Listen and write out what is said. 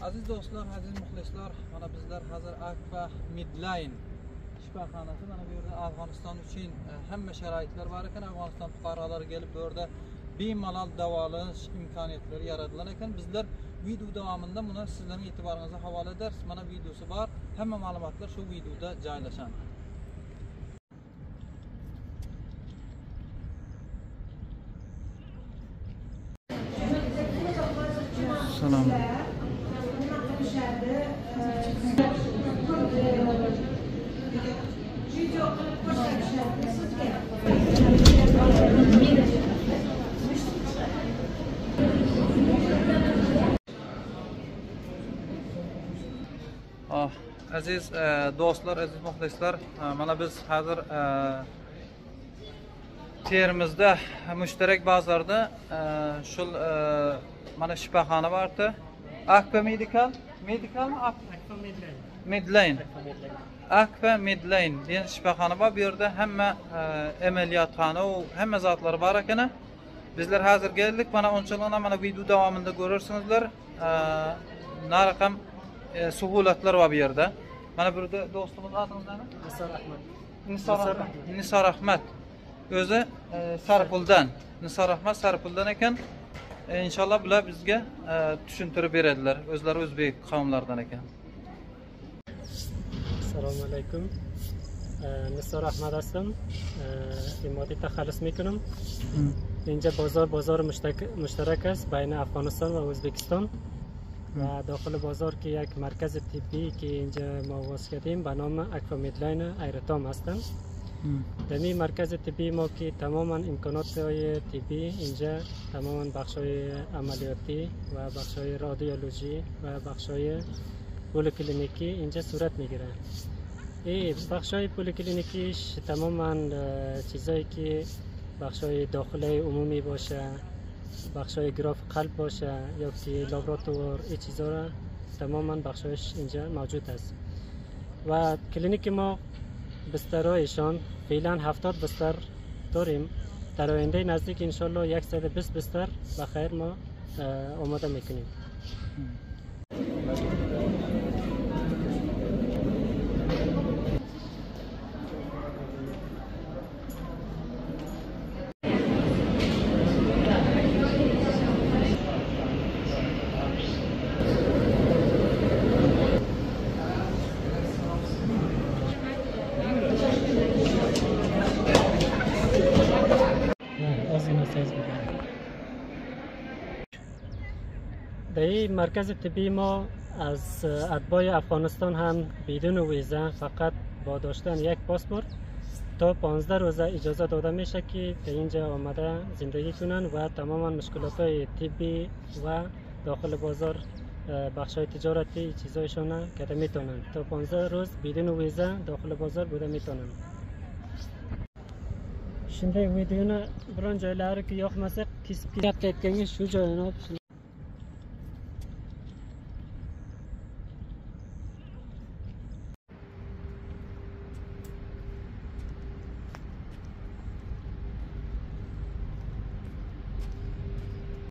Aziz do'stlar, aziz muxlislar, mana bizlar hozir Akfa Midline shifoxonasi, mana bu yerda Afg'oniston uchun hamma sharoitlar bor ekan. Afg'oniston fuqarolari kelib bu yerda bemalol davolash imkoniyatlari yaratilar ekan. Bizlar video davomida buni sizlarning e'tiboringizga havola etamiz. Mana videosi bor. Hamma ma'lumotlar shu videoda joylashadi. Salom. Aziz do'stlar, aziz muxlislar, mana biz hozir Termizda mushtarak bozorda shu mana shifoxona bordi. Akfa Medical mi? Akfa Midline. Akfa Midline degan shifoxona bor. Bu yerda hamma amaliyotxona va hamma zotlar bor ekan. Bizlar hozir keldik. Mana unchalarni mana video davomida ko'rarsizlar. Naraqam suhulatlar var bu yerda. Mana burada do'stimiz atingiz nima? Nisar Ahmad. O'zi Sarpuldan. Nisar Ahmad Sarpuldan ekan. İnşallah bular bizga tushuntirib beradilar. O'zlari o'zbek qavmlaridan ekan. Assalomu alaykum. Nisar Ahmad hastم. Imotiy taxallus میکنم. اینجا بازار مشترک است بین افغانستان و ازبکستان. و داخل بازار که یک مرکز طبی که اینجا ما واسه کردیم به نام اکفا میدلاین ایرتام هستند. در این مرکز طبی ما که تماما امکانات های طبی اینجا تماما بخش های عملیاتی و بخش های رادیولوژی و بخش های پولیکلینیکی اینجا صورت میگیره. این بخش های پولیکلینیکیش تماما چیزایی که بخش های داخلی عمومی باشه، بخش های گراف قلب باشه یا که لابراتوار این چیزا را تماما بخشایش اینجا موجود است. و کلینیک ما بسترهایشان فعلا 70 بستر داریم. در آینده نزدیک انشالله 120 بستر بخیر ما آماده میکنیم. در این مرکز طبی ما از اتباع افغانستان هم بدون ویزا فقط با داشتن یک پاسپورت تا 15 روز اجازه داده میشه که در اینجا آمده زندگی کنن و تماما مشکلات های طبی و داخل بازار بخش های تجارتی چیزایشان کرده میتونن. تا 15 روز بدون ویزا داخل بازار بوده میتونن. Şimdi videonu buran joylari ki yo'qmasa kesib ketayotganga shu joyini